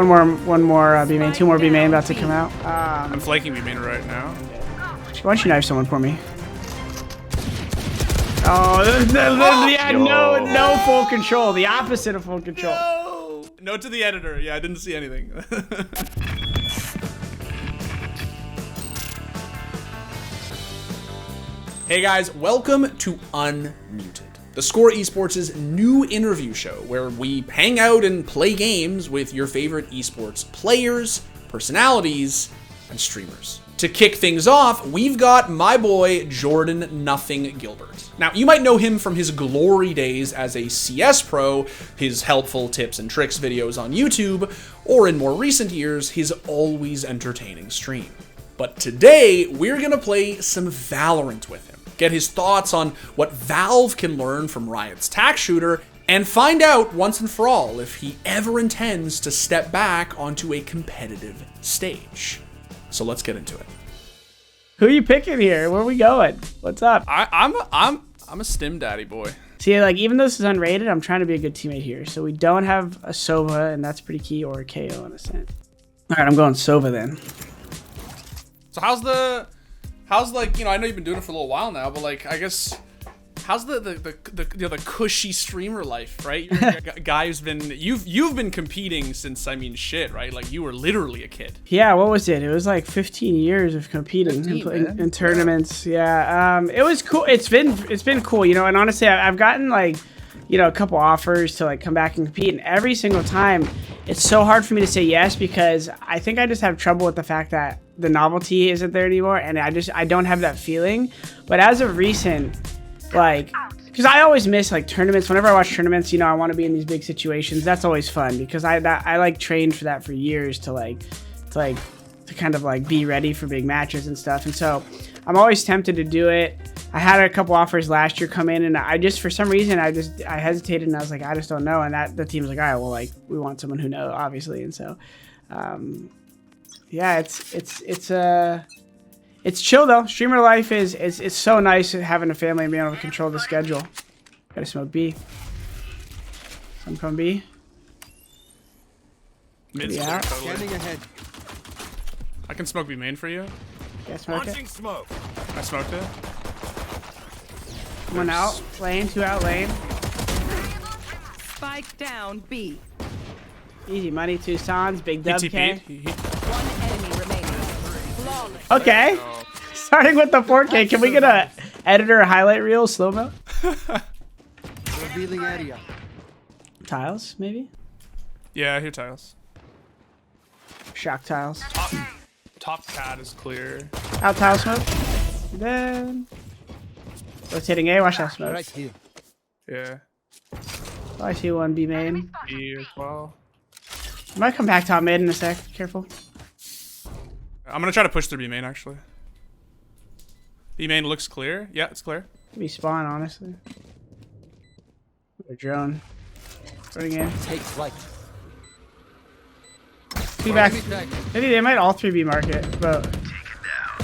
One more B main. Two more B main about to come out. I'm flanking B main right now. Why don't you knife someone for me? Oh, yeah, no full control. The opposite of full control. No. Note to the editor. Yeah, I didn't see anything. Hey guys, welcome to Unmuted, theScore Esports' new interview show where we hang out and play games with your favorite esports players, personalities, and streamers. To kick things off, we've got my boy Jordan n0thing Gilbert. Now, you might know him from his glory days as a CS pro, his helpful tips and tricks videos on YouTube, or in more recent years, his always entertaining stream. But today, we're gonna play some Valorant with him, get his thoughts on what Valve can learn from Riot's tac shooter, and find out once and for all if he ever intends to step back onto a competitive stage. So let's get into it. Who are you picking here? Where are we going? What's up? I'm a stim daddy boy. See, like, even though this is unrated, I'm trying to be a good teammate here. So we don't have a Sova, and that's pretty key, or a KO in a sense. All right, I'm going Sova then. So how's like, you know, I know you've been doing it for a little while now, but like, I guess, how's the cushy streamer life, right? You're a guy who's been, you've been competing since, I mean, shit, right? Like, you were literally a kid. Yeah, what was it? It was like 15 years of competing in tournaments. Yeah, it was cool. It's been cool, you know, and honestly, I've gotten like, you know, a couple offers to like come back and compete, and every single time it's so hard for me to say yes because I think I just have trouble with the fact that the novelty isn't there anymore, and I don't have that feeling. But as of recent, like, because I always miss like tournaments. Whenever I watch tournaments, you know, I want to be in these big situations. That's always fun because I like trained for that for years to kind of like be ready for big matches and stuff. And so I'm always tempted to do it. I had a couple offers last year come in, and I just, for some reason, I hesitated, and I was like, I just don't know. And the team was like, all right, well, like, we want someone who knows, obviously. And so, yeah, it's chill though. Streamer life is so nice having a family and being able to control the schedule. Gotta smoke B. Some from B. Mid's clear, totally. Ahead. I can smoke B main for you. Yeah, smoke it. Smoke. I smoked it. One out lane, two out lane. Spike down B. Easy money, two Sans, big dub K. One enemy remaining. Flawless. Okay. Starting with the 4K, can we get a editor highlight reel slow-mo? Revealing area. Tiles, maybe? Yeah, I hear tiles. Shock tiles. Top cat is clear. Out tile smoke. Then rotating A, watch out smoke. Right here. Yeah. Oh, I see one B main. B as well. I might come back top mid in a sec. Careful. I'm gonna try to push through B main actually. B main looks clear. Yeah, it's clear. Could be spawn, honestly. A drone. Running in. Take flight. Two back. Maybe they might all three be market, but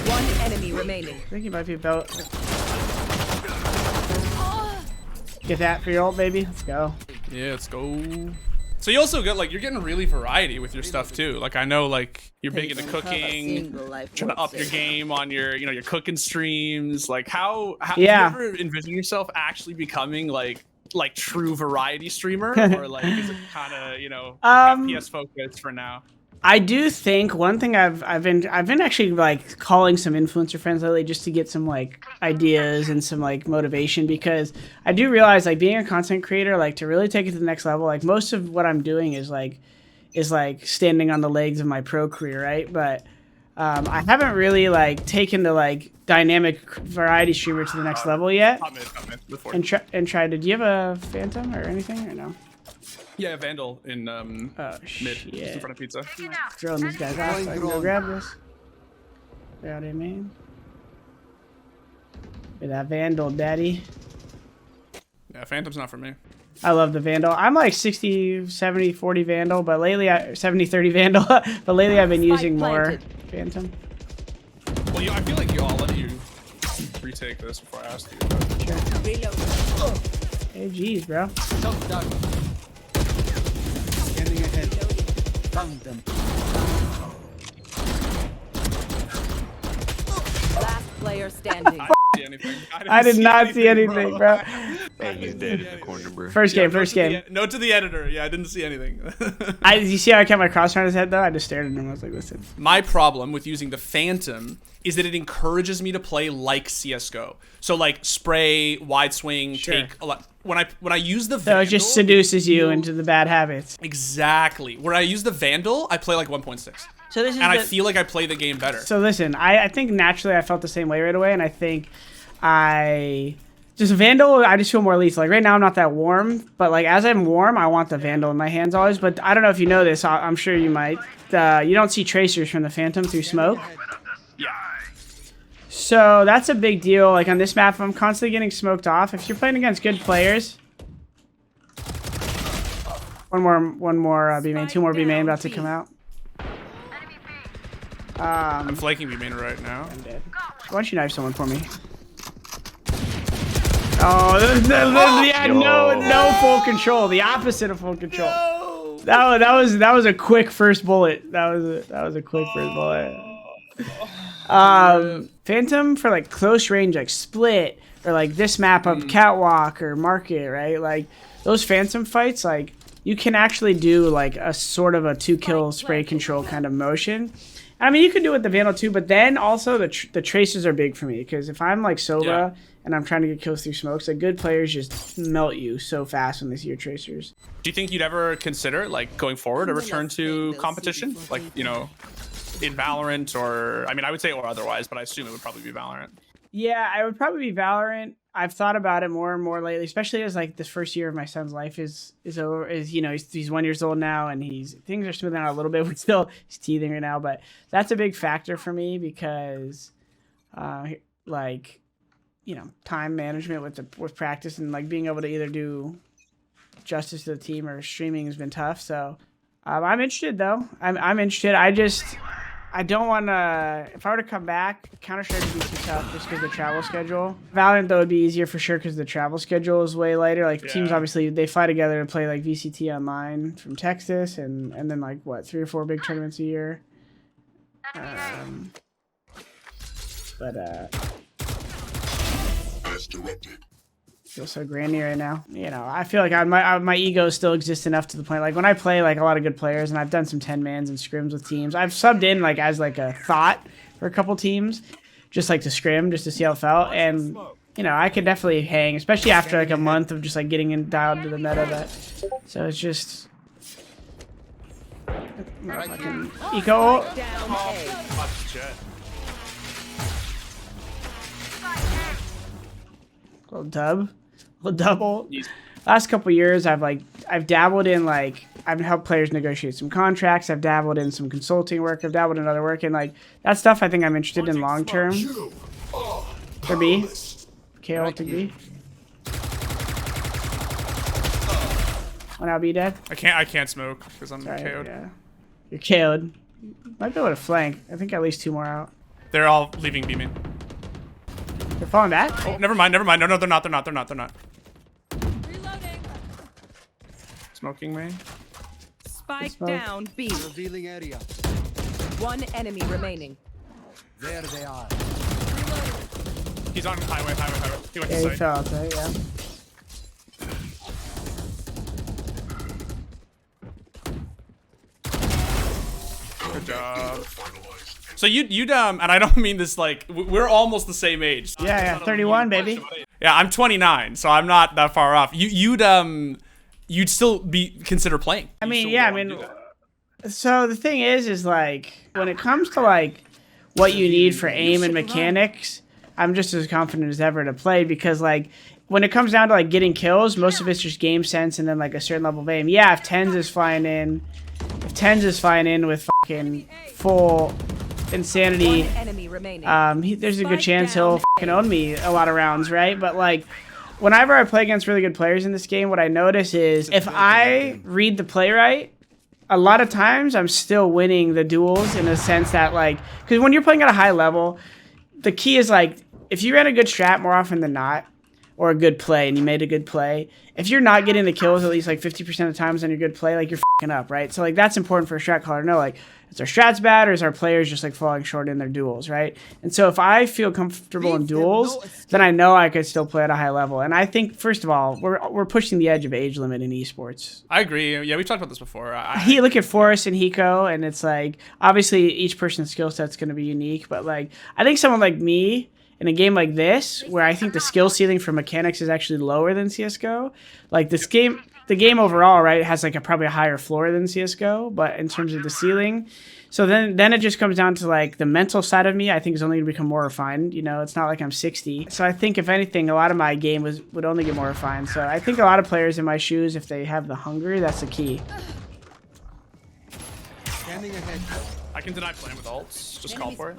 One enemy remaining. I think it might be about. Get that for your ult, baby. Let's go. Yeah, let's go. So you also get like, you're getting really variety with your stuff too. Like, I know like you're big into cooking, trying to up your game on your, you know, your cooking streams. Like how Yeah. do you ever envision yourself actually becoming like true variety streamer, or like is it kind of, you know, FPS focused for now? I do think one thing I've been actually like calling some influencer friends lately just to get some like ideas and some like motivation, because I do realize like being a content creator, like to really take it to the next level, like most of what I'm doing is like standing on the legs of my pro career, right? But I haven't really like taken the like dynamic variety streamer to the next level yet. And tried to. Do you have a Phantom or anything or no? Yeah, Vandal in mid, shit. just in front of pizza. Throwing these guys off so I can go grab this. They're out in main. Look at that Vandal, daddy. Yeah, Phantom's not for me. I love the Vandal. I'm like 60, 70, 40 Vandal, but lately 70, 30 Vandal. But lately I've been using more Phantom. Well, I feel like I'll let you retake this before I ask you. Sure. Hey, geez, bro. Standing ahead. Found them. Last player standing. I did not see anything, bro. Man, he's dead in the corner, bro. First game, first game. Note to the editor. Yeah, I didn't see anything. You see how I kept my crosshair on his head though? I just stared at him. I was like, listen. My problem with using the Phantom is that it encourages me to play like CS:GO. So like spray, wide swing, take a lot. When I use the Vandal, So it just seduces you into the bad habits. Exactly. When I use the Vandal, I play like 1.6. So this is I feel like I play the game better. So listen, I think naturally I felt the same way right away, and I think just Vandal, I just feel more lethal. Like right now I'm not that warm, but like as I'm warm, I want the Vandal in my hands always. But I don't know if you know this, I'm sure you might. You don't see tracers from the Phantom through smoke. Yeah. So that's a big deal. Like on this map, I'm constantly getting smoked off. If you're playing against good players, one more B main, two more B main about to come out. I'm flanking B main right now. I'm dead. Why don't you knife someone for me? Oh, yeah, no full control. The opposite of full control. No. That was a quick first bullet. That was a quick first bullet. Phantom for like close range, like split or like this map of catwalk or market, right? Like those Phantom fights, like you can actually do like a sort of a 2-kill spray control kind of motion. I mean, you can do it with the Vandal too, but then also the traces are big for me because if I'm like Sova and I'm trying to get kills through smokes, like good players just melt you so fast when they see your tracers. Do you think you'd ever consider like going forward a return to competition, like in Valorant or I mean I would say or otherwise, but I assume it would probably be Valorant. Yeah, I would probably be Valorant. I've thought about it more and more lately, especially as like this first year of my son's life is over. He's 1 year old now, and things are smoothing out a little bit. He's teething right now, but that's a big factor for me because, time management with practice and like being able to either do justice to the team or streaming has been tough. So I'm interested though. I'm interested. I don't want to, if I were to come back, Counter-Strike would be too tough just because of the travel schedule. Valorant, though, would be easier for sure because the travel schedule is way lighter. Like, teams, obviously, they fly together and play, like, VCT online from Texas and then, like, 3 or 4 big tournaments a year. I feel so granny right now. I feel like my ego still exists enough to the point, like when I play like a lot of good players and I've done some 10-mans and scrims with teams, I've subbed in like as like a thought for a couple teams, just like to scrim, just to see how it felt. And I could definitely hang, especially after like a month of just like getting in dialed to the meta. So it's just fucking eco. Little double. Last couple years, I've dabbled in I've helped players negotiate some contracts. I've dabbled in some consulting work. I've dabbled in other work, and like that stuff I think I'm interested in long term. For B, KO to B. One out B dead. I can't smoke because I'm KO'd. Yeah, you're KO'd. Might be able to flank. I think at least 2 more out. They're all leaving B main. They're falling back? Oh, never mind. No, they're not. Reloading. Smoking main. Spike down B. Revealing area. One enemy remaining. There they are. He's on highway. He went to Yeah, he site. fell out there, yeah. Good job. So you'd and I don't mean this like we're almost the same age. So Yeah, 31, baby. Yeah, I'm 29, so I'm not that far off. You'd still consider playing. I mean, yeah, I mean, so the thing is like when it comes to like what you need for aim and mechanics, I'm just as confident as ever to play because like when it comes down to like getting kills, most of it's just game sense and then like a certain level of aim. Yeah, if Tens is flying in with fucking full insanity, there's a good chance he'll fucking own me a lot of rounds, right? But like whenever I play against really good players in this game, what I notice is if I read the play right, a lot of times I'm still winning the duels in a sense that like, because when you're playing at a high level, the key is like if you ran a good strat more often than not, or a good play and you made a good play, if you're not getting the kills at least like 50% of the times on your good play, like you're fucking up, right? So like that's important for a strat caller to know, like, is our strats bad or is our players just like falling short in their duels, right? And so if I feel comfortable in duels, then I know I could still play at a high level. And I think, first of all, we're pushing the edge of age limit in esports. I agree. Yeah, we've talked about this before. Look at Forrest and Hiko, and it's like, obviously each person's skill set's going to be unique, but like, I think someone like me in a game like this, where I think the skill ceiling for mechanics is actually lower than CSGO, like this game, the game overall, right, has like probably a higher floor than CSGO, but in terms of the ceiling, so then it just comes down to like the mental side of me. I think is only going to become more refined. You know, it's not like I'm 60, so I think if anything, a lot of my game would only get more refined. So I think a lot of players in my shoes, if they have the hunger, that's the key. Scanning ahead. I can deny playing with ults. Just call for it.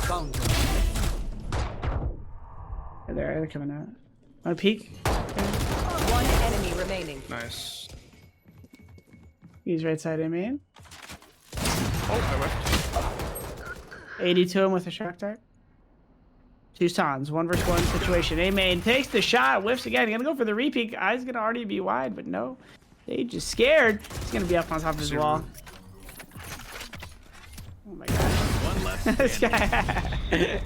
Found them. They're coming out. Want to peek? One enemy remaining. Nice. He's right side in main. Oh, I whiffed. 80 to him with a shock dart. Two Sons, 1v1 situation. A main takes the shot, whiffs again. Gonna go for the repeat. Eyes gonna already be wide, but no. They just scared. He's gonna be up on top of his wall. Oh my god. One left. This guy.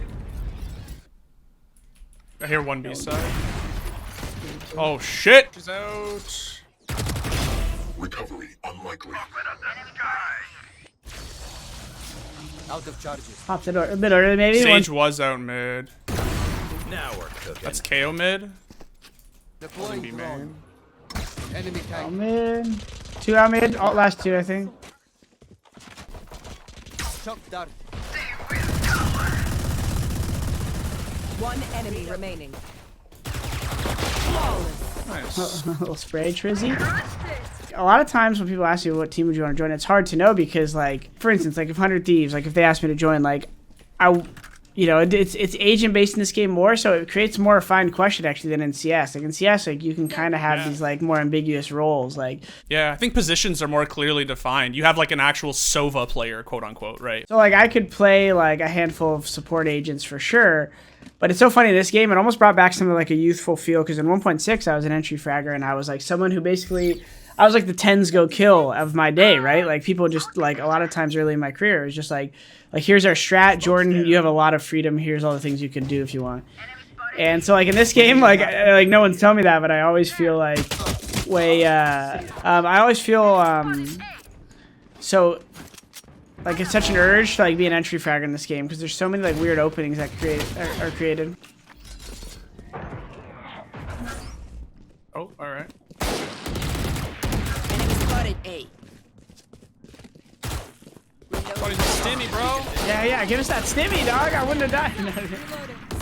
I hear one B side. Oh shit! She's out. Recovery unlikely. Out of charges. Popped it a bit early, maybe. Sage was out mid. Now we're cooking. That's KO mid. Deploying B drone. main. Enemy Out tank. mid. Two out mid. All last two, I think. Shock dart. One enemy remaining. Nice. A little spray trizzy. A lot of times when people ask you what team would you want to join, it's hard to know because, like, for instance, like if 100 Thieves, like if they asked me to join, like, you know, it's agent based in this game more, so it creates a more refined question actually than in CS. Like in CS, like you can kind of have these like more ambiguous roles, like. Yeah, I think positions are more clearly defined. You have like an actual Sova player, quote unquote, right? So like I could play like a handful of support agents for sure. But it's so funny, this game, it almost brought back some of like a youthful feel, because in 1.6 I was an entry fragger and I was like someone who basically, I was like the tens go kill of my day, right? Like people just like a lot of times early in my career, it was just like here's our strat, Jordan, you have a lot of freedom, here's all the things you can do if you want. And so like in this game, like no one's telling me that, but I always feel like I always feel so like it's such an urge to like be an entry fragger in this game because there's so many like weird openings that are created. Oh, all right. Enemy spotted A. What is stimmy, bro? Yeah, give us that stimmy, dog. I wouldn't have died.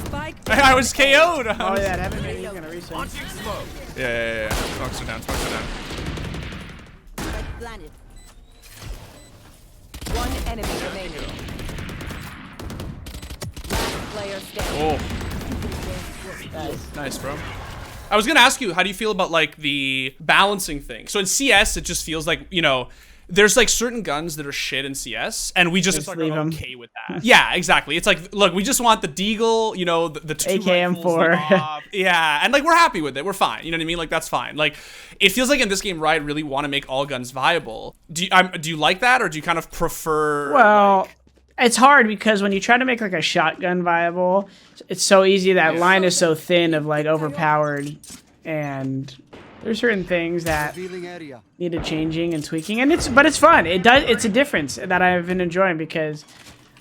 Spike. I was KO'd. Oh yeah, heaven maybe he's gonna reset. Yeah. Smokes are down. Blinded. One enemy remaining. Last player standing. Oh. Nice, bro. I was gonna ask you, how do you feel about like the balancing thing? So in CS, it just feels like, you know, there's like certain guns that are shit in CS, and we just are leave 'em. okay with that. Yeah, exactly. It's like, look, we just want the Deagle, you know, the two AKM4. rifles, yeah, and like we're happy with it. We're fine. You know what I mean? Like that's fine. Like it feels like in this game, Riot really want to make all guns viable. Do you like that, or do you kind of prefer? Well, like, it's hard because when you try to make like a shotgun viable, it's so easy. That line is so thin of like overpowered, and there's certain things that Revealing area. needed changing and tweaking, and it's fun. It's a difference that I've been enjoying because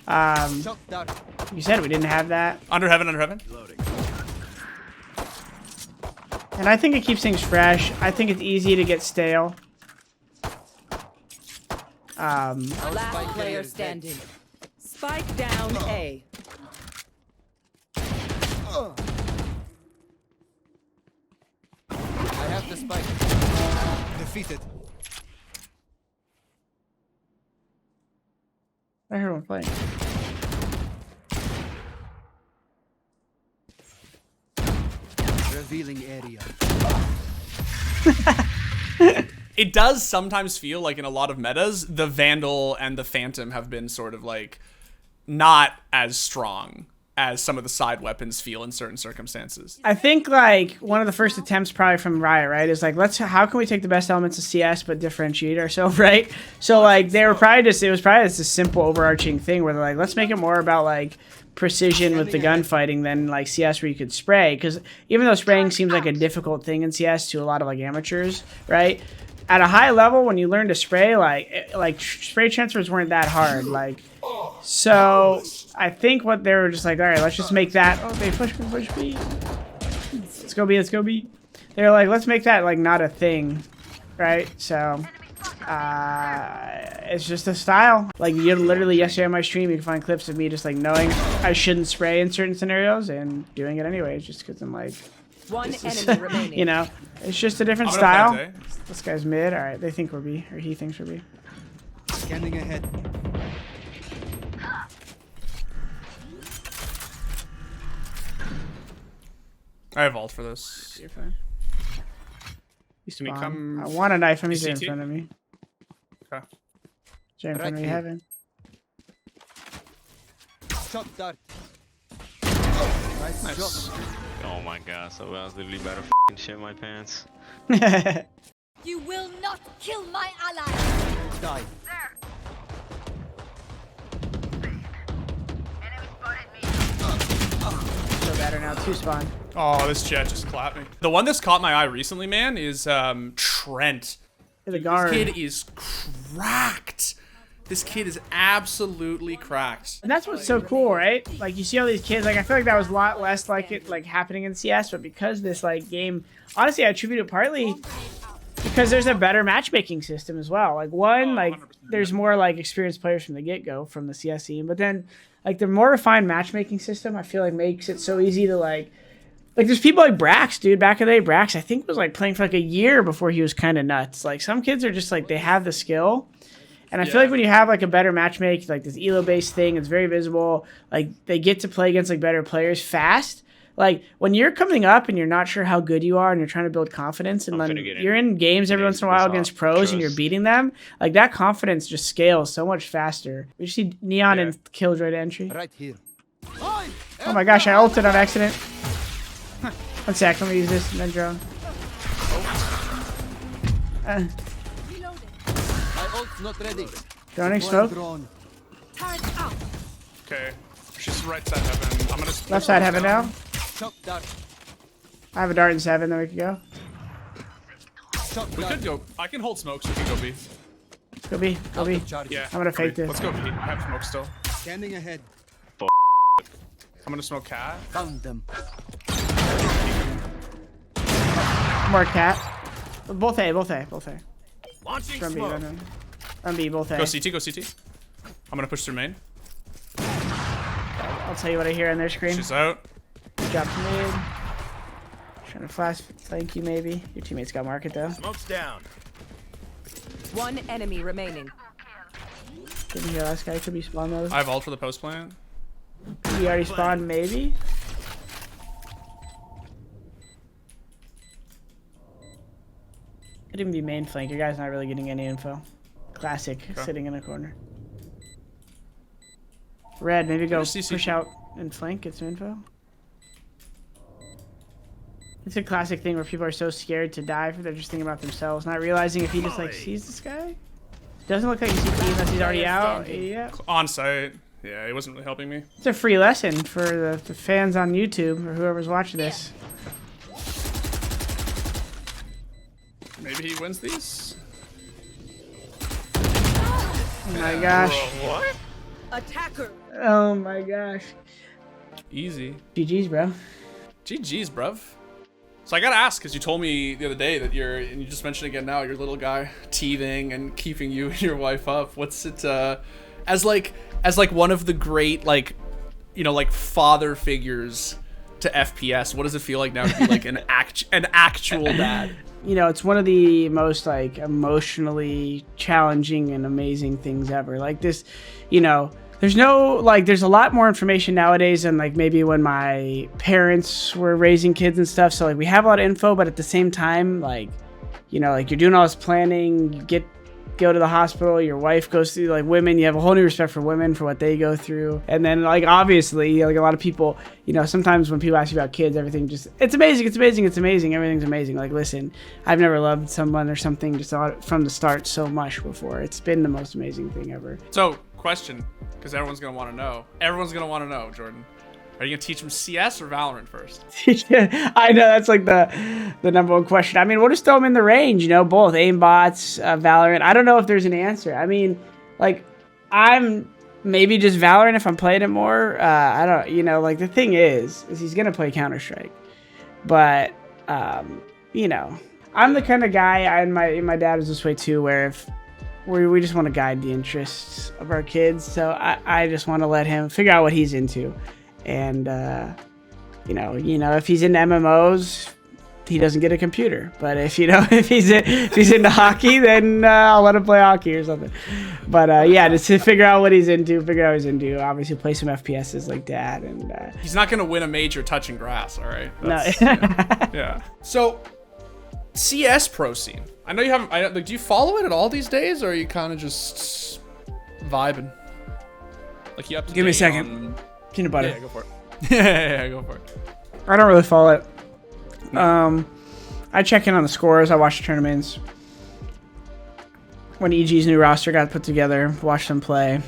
Shock dart. you said we didn't have that, under heaven. and I think it keeps things fresh. I think it's easy to get stale. Last player standing. Spike down A. I have the spike. Defeated. I heard one playing. Revealing area. It does sometimes feel like in a lot of metas, the Vandal and the Phantom have been sort of like not as strong as some of the side weapons feel in certain circumstances. I think like one of the first attempts probably from Riot, right, is like, how can we take the best elements of CS but differentiate ourselves, right? So like it was probably just a simple overarching thing where they're like, let's make it more about like precision with the gunfighting than like CS where you could spray, because even though spraying seems like a difficult thing in CS to a lot of like amateurs, right? At a high level, when you learn to spray, like spray transfers weren't that hard, like. So I think what they were just like, all right, let's just make that. Oh, they push me. Let's go B. They're like, let's make that like not a thing, right? So it's just a style. Like you literally yesterday on my stream, you can find clips of me just like knowing I shouldn't spray in certain scenarios and doing it anyways, just because I'm like, One enemy remaining. you know, it's just a different style. This guy's mid. All right, they think we're B, or he thinks we're B. Scanning ahead. I have ult for this. You're fine. Can we come? I want to knife him. He's right in CT? front of me. Okay. He's right in front of me, heaven. Shot dart. Nice. Nice. Oh my god, so I was literally about to f***ing shit my pants. You will not kill my ally. Die. So better now. 2 spawn. Oh, this jet just clapped me. The one that's caught my eye recently, man, is Trent. The guard. This kid is cracked. This kid is absolutely cracked. And that's what's so cool, right? Like you see all these kids. Like I feel like that was a lot less like it like happening in CS, but because this like game, honestly, I attribute it partly because there's a better matchmaking system as well. Like one, like there's more like experienced players from the get-go from the CS scene, but then like the more refined matchmaking system, I feel like makes it so easy to like there's people like Brax, dude. Back in the day, Brax I think was like playing for like a year before he was kind of nuts. Like some kids are just like they have the skill. And I feel like when you have like a better matchmake, like this elo-based thing, it's very visible. Like they get to play against like better players fast. Like when you're coming up and you're not sure how good you are and you're trying to build confidence, and then you're in games every once in a while against pros and you're beating them, like that confidence just scales so much faster. We just see Neon and Killjoy to entry. Right here. Oh my gosh, I ulted on accident. 1 sec, let me use this and then drone. My ult's not ready. Droning smoke. Drone. Turn up. Okay. She's right side heaven. I'm gonna Left side heaven now. Shot dart. I have a dart in 7, then we can go. Shot We dart. could go. I can hold smoke, so we can go B. Go B, go B. Charge. Yeah. I'm gonna go fake B. this. Let's go B. I have smoke still. Scanning ahead. I'm gonna smoke cat. Found them. More cat. Both A. Launching Run B, smoke. run B, both A. Go CT. I'm gonna push through main. I'll tell you what I hear on their screen. She's out. Dropped mid. Trying to flash flank you maybe. Your teammates got market though. Smoke's down. One enemy remaining. Could be here, last guy could be spawn though. I have ult for the post plant. He already spawned maybe. Could even be main flank. Your guy's not really getting any info. Classic, sitting in a corner. Red, maybe go push out and flank, get some info. It's a classic thing where people are so scared to dive, they're just thinking about themselves, not realizing if he just like sees this guy. Doesn't look like he's CT unless he's already out. Yeah. On site. Yeah, it wasn't really helping me. It's a free lesson for the fans on YouTube or whoever's watching this. Maybe he wins these. Oh my gosh. What? Attacker. Oh my gosh. Easy. GG's, bro. GG's, bruv. So I gotta ask, because you told me the other day that and you just mentioned again now, your little guy teething and keeping you and your wife up. What's it, as like one of the great, like, you know, like father figures to FPS, what does it feel like now to be like an actual dad? You know, it's one of the most like emotionally challenging and amazing things ever. Like this, you know, there's a lot more information nowadays than like maybe when my parents were raising kids and stuff. So like we have a lot of info, but at the same time, like, you know, like you're doing all this planning, you get go to the hospital, your wife goes through, like women, you have a whole new respect for women, for what they go through. And then like obviously, like a lot of people, you know, sometimes when people ask you about kids, everything just, it's amazing, everything's amazing. Like listen, I've never loved someone or something just from the start so much before. It's been the most amazing thing ever. So, question, because everyone's gonna want to know. Everyone's gonna want to know, Jordan. Are you gonna teach them CS or Valorant first? I know that's like the number one question. I mean, we'll just throw them in the range, you know, both aimbots, Valorant. I don't know if there's an answer. I mean, like, I'm maybe just Valorant if I'm playing it more. I don't, you know, like the thing is he's gonna play Counter-Strike, but you know, I'm the kind of guy, and my dad is this way too, where if we just want to guide the interests of our kids, so I just want to let him figure out what he's into. And you know, if he's into MMOs, he doesn't get a computer. But if if he's into hockey, then I'll let him play hockey or something. But yeah, just to figure out what he's into, Obviously, play some FPSs like Dad, and he's not gonna win a major touching grass. All right. That's, no. Yeah. So, CS pro scene. I know you haven't. Like, do you follow it at all these days, or are you kind of just vibing? Like you up to Give me a date second. on... Peanut butter. Yeah, go for it. Yeah, go for it. I don't really follow it. I check in on the scores. I watch the tournaments. When EG's new roster got put together, watch them play.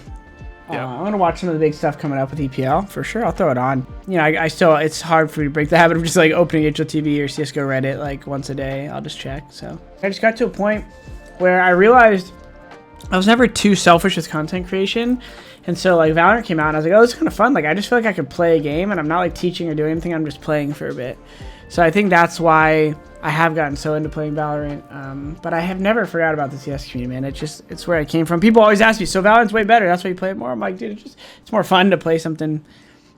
Yeah. I'm gonna watch some of the big stuff coming up with EPL for sure. I'll throw it on. You know, I still, it's hard for me to break the habit of just like opening HLTV or CS:GO Reddit like once a day. I'll just check. So I just got to a point where I realized I was never too selfish with content creation. And so like Valorant came out and I was like, oh, this is kind of fun. Like I just feel like I could play a game and I'm not like teaching or doing anything. I'm just playing for a bit. So I think that's why I have gotten so into playing Valorant. But I have never forgot about the CS community, man. It's where I came from. People always ask me, so Valorant's way better. That's why you play it more. I'm like, dude, it's more fun to play something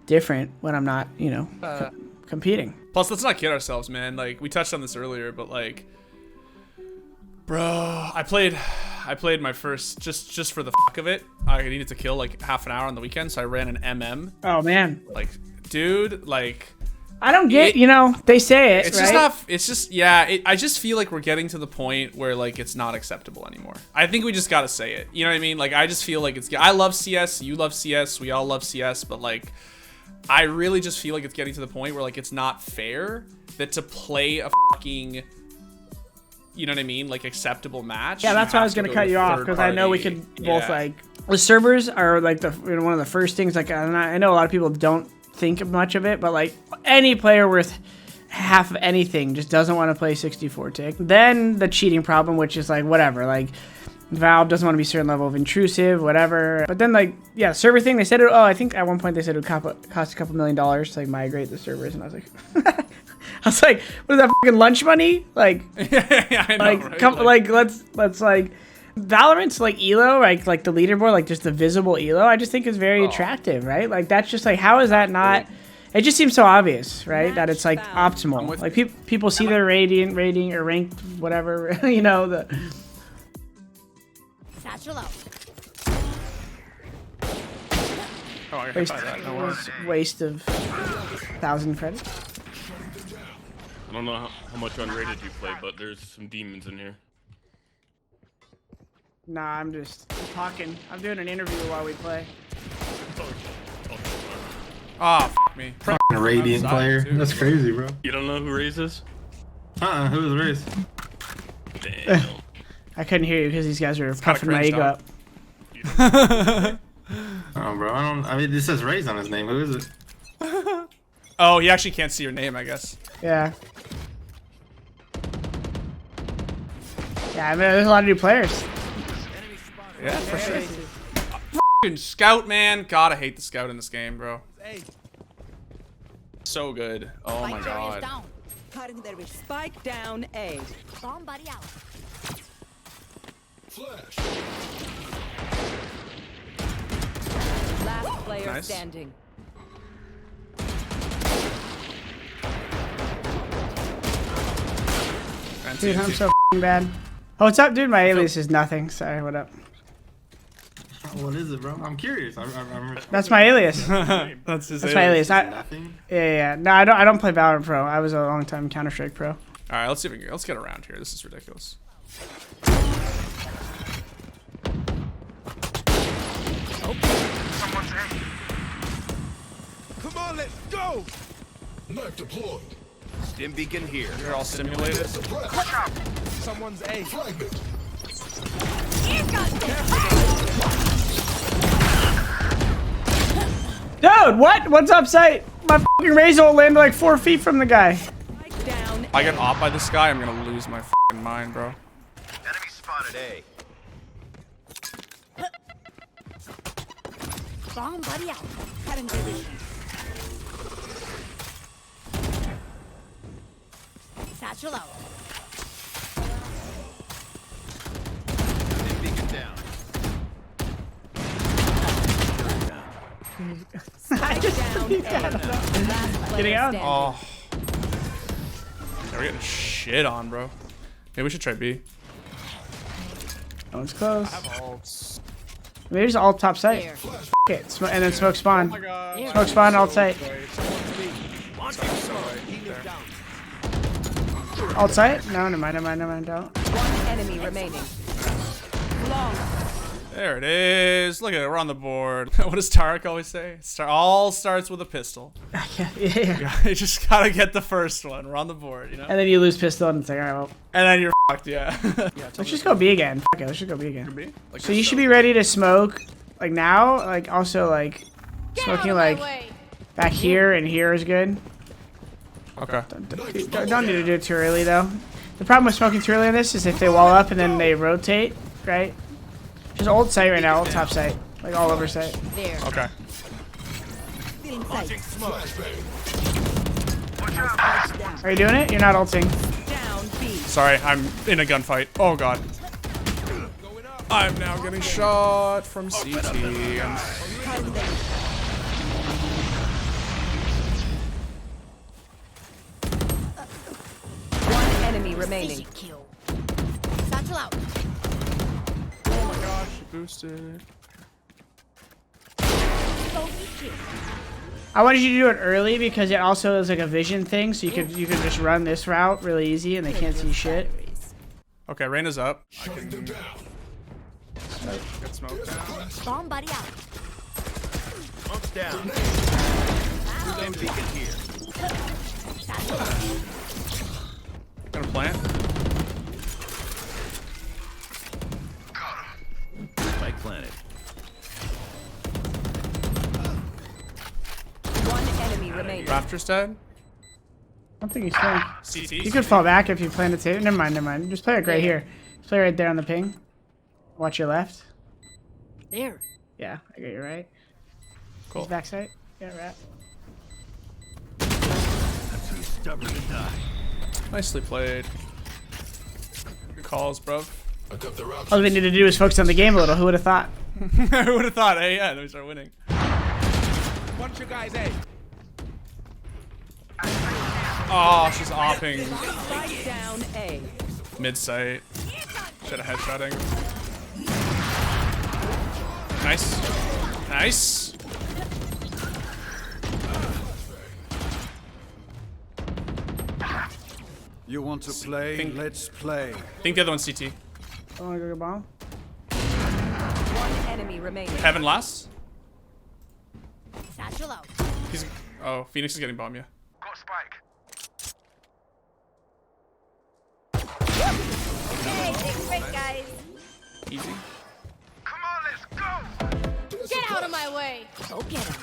different when I'm not, you know, competing. Plus, let's not kid ourselves, man. Like we touched on this earlier, but like, bro, I played my first just for the fuck of it. I needed to kill like half an hour on the weekend, so I ran an MM. Oh man, like, dude, like, I don't get, you know, they say it, it's right? just not, it's just, yeah, I just feel like we're getting to the point where like it's not acceptable anymore. I think we just gotta say it. You know what I mean? Like I just feel like I love CS, you love CS, we all love CS, but like I really just feel like it's getting to the point where like it's not fair that to play a fucking, you know what I mean, like acceptable match. Yeah, that's why I was gonna cut you off, because I know we could both like, the servers are like one of the first things. Like I know a lot of people don't think much of it, but like any player worth half of anything just doesn't want to play 64 tick. Then the cheating problem, which is like whatever, like Valve doesn't want to be a certain level of intrusive, whatever. But then like, yeah, server thing, they said it, I think at one point they said it would cost a couple $1 million to like migrate the servers, and I was like I was like, what is that, fucking lunch money? Like, yeah, I know, like, right? come, like let's like, Valorant's like elo, like the leaderboard, like just the visible elo, I just think is very attractive, right? Like that's just like, how is that not? It just seems so obvious, right? That it's like optimal. Like people see their rating or ranked whatever, you know, the. Satchel out. Oh, I can find that. No worries. Waste of 1,000 credits. I don't know how much unrated you play, but there's some demons in here. Nah, I'm talking. I'm doing an interview while we play. Oh, f me. A Radiant player. Dude. That's crazy, bro. You don't know who Raze is? Who was Raze? Damn. I couldn't hear you because these guys were puffing my cringe, ego dog. up. Oh, bro. I mean, this says Raze on his name. Who is it? Oh, he actually can't see your name, I guess. Yeah. Yeah, I mean, there's a lot of new players. Yeah, for sure. Fucking Scout, man. God, I hate the Scout in this game, bro. So good. Oh my god. Spike down A. Bomb buddy out. Flash. Last player Nice. standing. Dude, I'm so bad. Oh, what's up, dude? My alias is nothing. Sorry, what up? What is it, bro? I'm curious. That's my alias. That's his That's my alias. Nothing. Yeah. No, I don't play Valorant Pro. I was a long time Counter-Strike Pro. All right, let's see if we can. Let's get around here. This is ridiculous. Stim beacon here. You're all stimulated. Someone's A. Dude, what? What's up, sight? My fucking razor will land like 4 feet from the guy. Down. I get off by this guy, I'm gonna lose my fucking mind, bro. Enemy spotted A. Bomb buddy out. Cutting their vision. Satchel out. Stim beacon down. Down A. Getting out? Oh. Yeah, we're getting shit on, bro. Maybe we should try B. That one's close. I have ults. Maybe just alt top site. There. Okay, and then smoke spawn. Oh my god. Smoke spawn, alt site. Alt site? No, never mind, don't. One enemy remaining. Long. There it is. Look at it. We're on the board. What does Tarek always say? All starts with a pistol. Yeah. You just gotta get the first one. We're on the board, you know? And then you lose pistol and it's like, alright, well. And then you're fucked, yeah. Let's just go B again. Okay, let's just go B again. B? Like So you should be ready to smoke, like now, like also like smoking like back here and here is good. Okay. Don't need to do it too early though. The problem with smoking too early on this is if they wall up and then they rotate, right? Just old site right now, old top site, like all over site. There. Okay. Are you doing it? You're not ulting. Down B. Sorry, I'm in a gunfight. Oh god. I'm now getting shot from CT. One enemy remaining. Kill. Satchel out. Oh my gosh, she boosted. I wanted you to do it early because it also is like a vision thing, so you could just run this route really easy and they can't see shit. Okay, Reyna's up. I can get smoked down. Bomb buddy out. Smoke's down. Stim beacon here. Gonna plant. Spike planted. One enemy remaining. Raptor's dead. I don't think he's staying. CT. You could fall back if you plan to take it. Never mind. Just play it right here. Just play right there on the ping. Watch your left. There. Yeah, I got you right. Cool. He's backside. Yeah, right. Stubborn to die. Nicely played. Good calls, bro. All we need to do is focus on the game a little. Who would have thought? Who would have thought? Hey, yeah, then we start winning. Bunch of guys A. Oh, she's opping Spike down A. mid-sight. Should have headshotting. Nice. Nice. You want to play? Let's play. I think the other one's CT. I want to go get bomb. One enemy remaining. Heaven last. Satchel out. He's. Oh, Phoenix is getting bomb, yeah. Got spike. Okay, take a break, guys. Easy. Come on, let's go. Get out of my way. Go get him.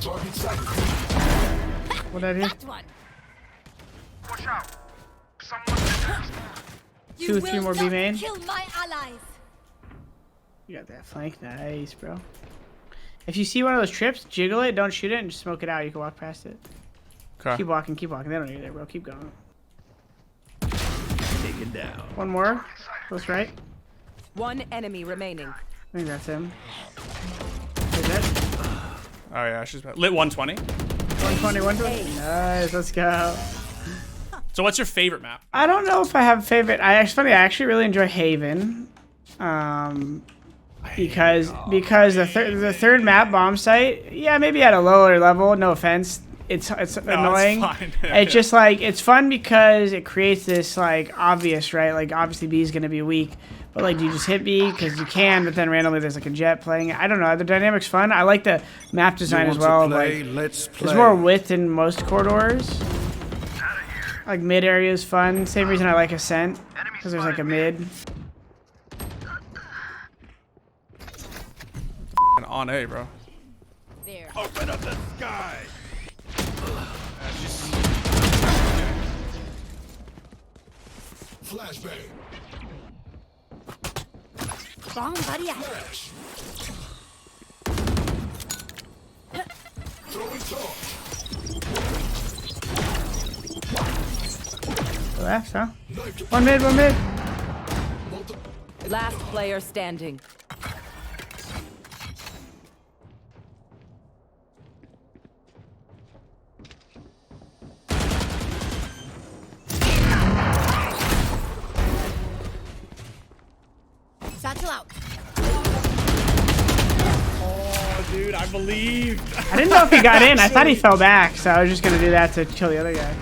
Target sight. What did I do? That one. Watch out. Someone's You 2 or 3 will more B not main. kill my allies. You got that flank. Nice, bro. If you see one of those trips, jiggle it, don't shoot it, and just smoke it out. You can walk past it. Okay. Keep walking. They don't need it, bro. Keep going. Taken down. One more. Close right. One enemy remaining. I think that's him. Is that? Oh yeah, she's lit 120. 120. Nice, let's go. So what's your favorite map? I don't know if I have a favorite. It's funny. I actually really enjoy Haven, because the third map bomb site. Yeah, maybe at a lower level. No offense, it's annoying. It's fine. It's just like it's fun because it creates this like obvious, right? Like obviously B is gonna be weak, but like do you just hit B because you can, but then randomly there's like a jet playing. I don't know. The dynamic's fun. I like the map design as well. Play, Like let's play. there's more width in most corridors. Like mid area is fun. Same reason I like Ascent because there's like a mid. On A, bro. There. Open up the sky. Flashbang. Bomb buddy out. Flash. Throwing torch. Left, huh? One mid, one mid. Last player standing. Satchel out. Oh, dude, I believed. I didn't know if he got in. I thought he fell back, so I was just gonna do that to kill the other guy.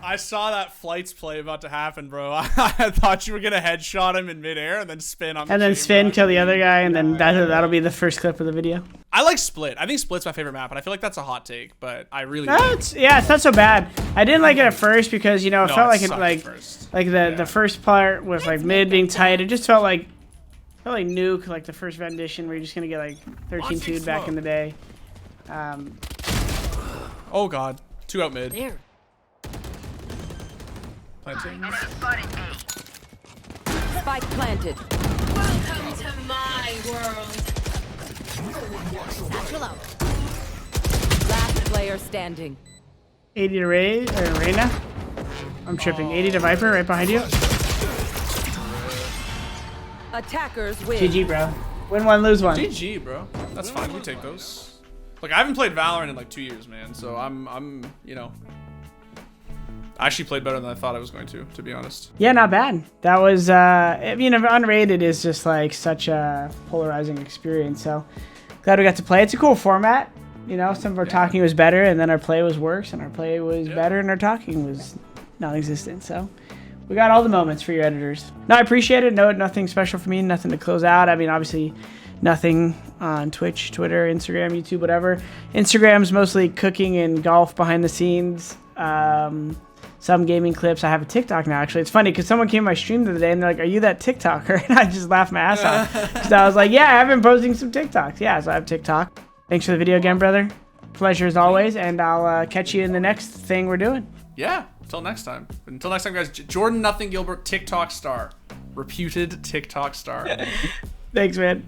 I saw that flights play about to happen, bro. I thought you were gonna headshot him in midair and then spin on. And then spin, kill the other guy, and then that'll be the first clip of the video. I like Split. I think Split's my favorite map, and I feel like that's a hot take, but I really. Yeah, it's not so bad. I didn't like it at first because it No, felt like sucked like first. the first part with like mid being tight. It just felt like Nuke, like the first rendition where you're just gonna get like 13-2'd back in the day. Oh god, 2 out mid. There. Planting. Spike planted. Welcome to my world. Satchel out. Last player standing. 80 to Ray or Reyna. I'm tripping. 80 to Viper right behind you. Attackers win. GG, bro. Win one, lose one. GG, bro. That's fine. We take those. Look, I haven't played Valorant in like 2 years, man. So I'm I actually played better than I thought I was going to be honest. Yeah, not bad. That was, unrated is just like such a polarizing experience. So glad we got to play. It's a cool format. Some of our talking was better, and then our play was worse, and our play was better, and our talking was non-existent. So we got all the moments for your editors. No, I appreciate it. No, nothing special for me. Nothing to close out. I mean, obviously, nothing on Twitch, Twitter, Instagram, YouTube, whatever. Instagram's mostly cooking and golf behind the scenes. Some gaming clips. I have a TikTok now, actually. It's funny because someone came to my stream the other day and they're like, "Are you that TikToker?" And I just laughed my ass off. So I was like, "Yeah, I've been posting some TikToks." Yeah, so I have TikTok. Thanks for the video again, brother. Pleasure as always, and I'll catch you in the next thing we're doing. Yeah, until next time. Until next time, guys. Jordan n0thing Gilbert, TikTok star. Reputed TikTok star. Thanks, man.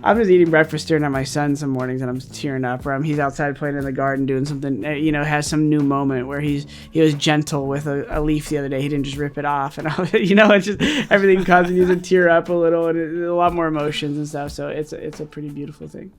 I'm just eating breakfast staring at my son some mornings and I'm tearing up. Where he's outside playing in the garden doing something, has some new moment where he was gentle with a leaf the other day. He didn't just rip it off, and it's just everything causing you to tear up a little, and a lot more emotions and stuff. So it's a pretty beautiful thing.